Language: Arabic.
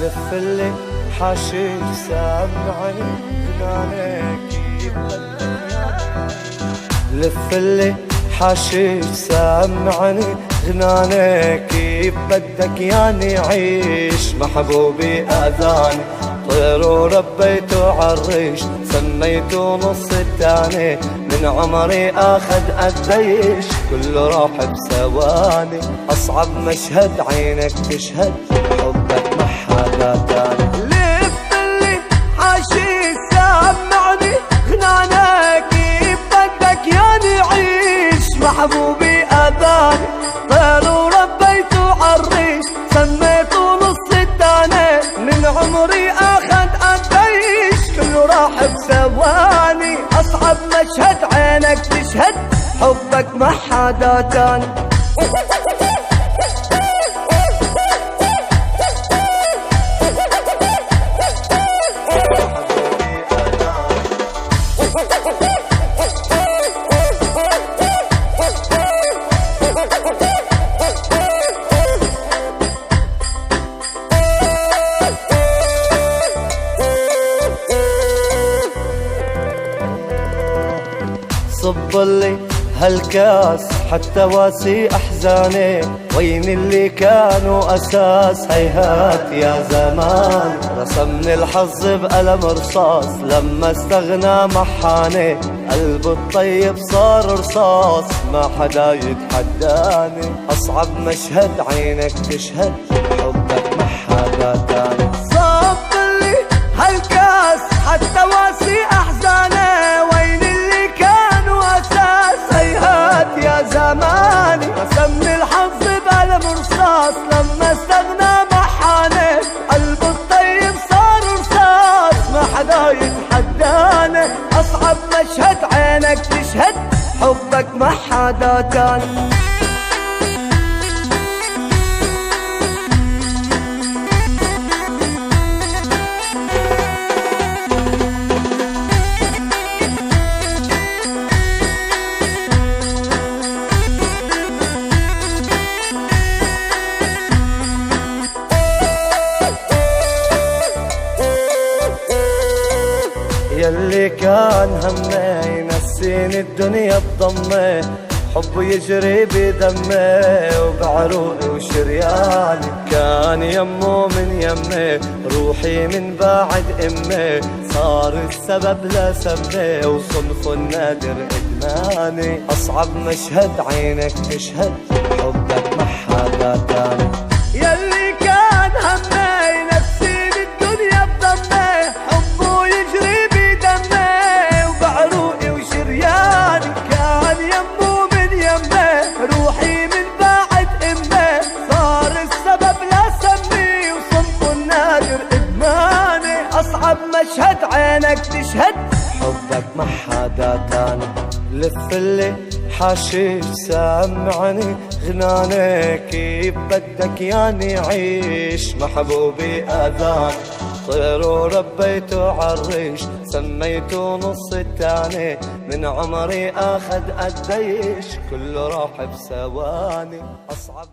لف اللي حاشيك سامعني غنانك لف اللي حاشيك سامعني غنانك بدك ياني عيش محبوبي اذاني طير وربيته عالريش سميته نص التاني من عمري اخذ قديش كله راح بثواني اصعب مشهد عينك تشهد حبك ما حدا تاني لف اللي حاشيك سامعني غنانك بدك ياني عيش محبوبي اذاني طير وربيته عالريش سميته نص التاني من عمري اخذ قديش كله راح بثواني اصعب مشهد عينك تشهد حبك ما حدا تاني صب لي هالكاس حتى واسي احزاني وين اللي كانوا اساس هيهات يا زمان رسمني الحظ بقلم رصاص لما استغنى محاني قلبه الطيب صار رصاص ما حدا يتحداني اصعب مشهد عينك تشهد حبك ما حدا تاني صب لي هالكاس حتى واسي احزاني وين اللي كانوا اساس هيهات يا زماني رسمني الحظ بقلم رصاص لما استغنى محاني قلبه الطيب صار رصاص ما حدا يتحداني اصعب مشهد عينك تشهد حبك ما حدا تاني يلي كان همي ينسيني الدنيا بضمي حبه يجري بدمي وبعروقي وشرياني كان يمه من يمي روحي من بعد امي صار السبب لسمي وصنفه النادر ادماني اصعب مشهد عينك تشهد حبك ما حدا تاني يلي كان همي ينسيني الدنيا بضمي حبه يجري بدمي وبعروقي وشرياني كان يمه من يمي روحي من بعد امي صار السبب لسمي وصنفه النادر ادماني اصعب مشهد عينك تشهد حبك ما حدا تاني لف اللي حاشيك سامعني غنانك بدك ياني عيش محبوبي اذاني طير وربيته عالريش سميته نص التاني من عمري اخذ قديش كله راح بثواني اصعب